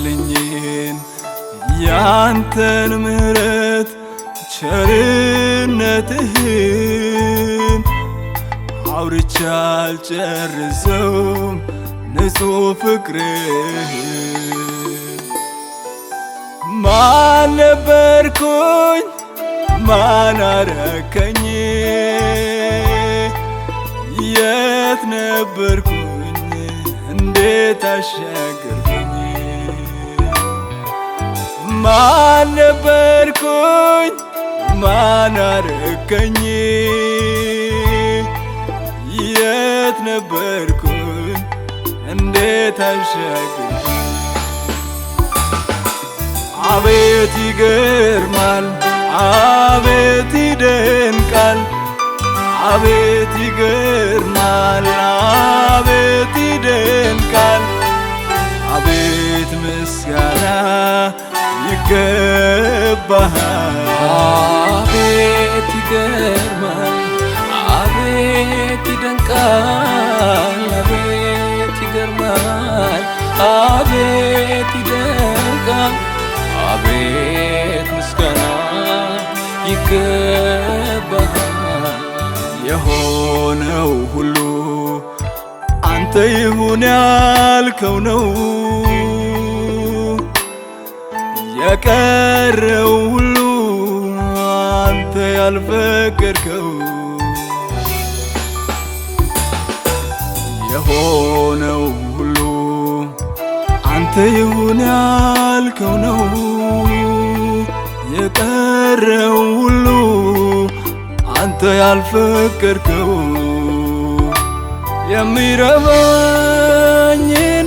ያደረክልኝን ያንተን ምህረት ቸርነትህን አውርቼ አልጨርሰውም ንጹህ ፍቅርህን። ማን ነበርኩኝ ማን አረከኝ የት ነበርኩኝ እንዴት አሻገርከኝ? ማን ነበርኩኝ ማን አረከኝ የት ነበርኩኝ እንዴት አሻገርከኝ? አቤት ይገርማል አቤት ይደንቃል አቤት ይገርማል አቤት ይደንቃል አቤት ምስጋና ይገባሃል። አቤት ይገርማል አቤት ይደንቃል አቤት ይገርማል አቤት ይደንቃል አቤት ምስጋና ይገባሃል። የሆነው ሁሉ አንተ ይሁን ያልከው ነው የቀረው ሁሉ አንተ ያልፈቀድከው። የሆነው ሁሉ አንተ ይሁን ያልከው ነው የቀረው ሁሉ አንተ ያልፈቀድከው። የሚረባኝን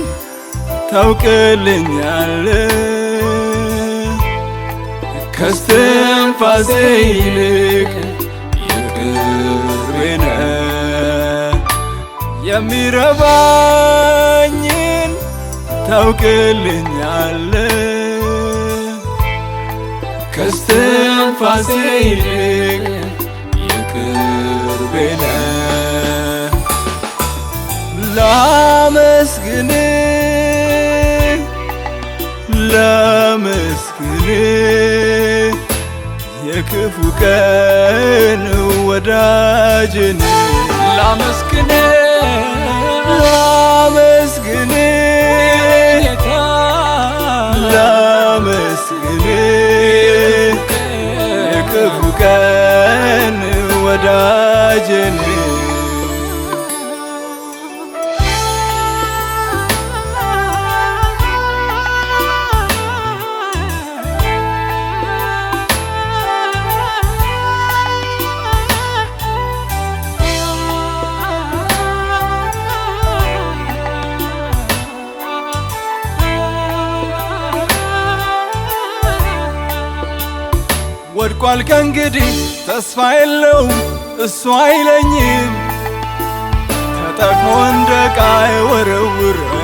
ታውቅልኛለህ ከስትንፋሴ ይልቅ የቅርቤ ነህ። የሚረባኝን ታውቅልኛለህ ከስትንፋሴ ይልቅ የቅርቤ ነህ። ላመስግንህ ላመስግንህ የክፉ ቀን ወዳጅን ላመስግንህ ላመስግንህ ላመስግንህ የክፉ ቀን ወዳጅን ወድቋል ከእንግዲህ ተስፋ የለውም እሱ አይለኝም ተጠቅሞ እንደ ዕቃ አይወረውረኝም።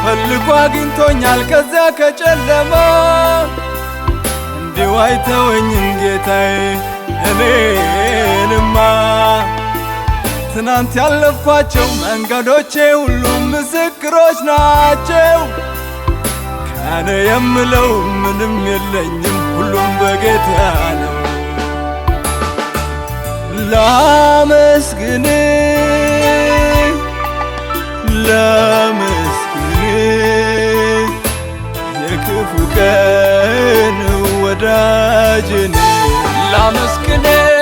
ፈልጎ አግኝቶኛል ከዚያ ከጨለማ እንዲሁ አይተወኝም ጌታዬ እኔንማ። ትናንት ያለፍኳቸው መንገዶቼ ሁሉም ምስክሮች ናቸው። ከኔ የምለው ምንም የለኝም ሁሉም በጌታ ነው። ላመስግንህ ላመስግንህ የክፉ ቀን ወዳጅን ላመስግንህ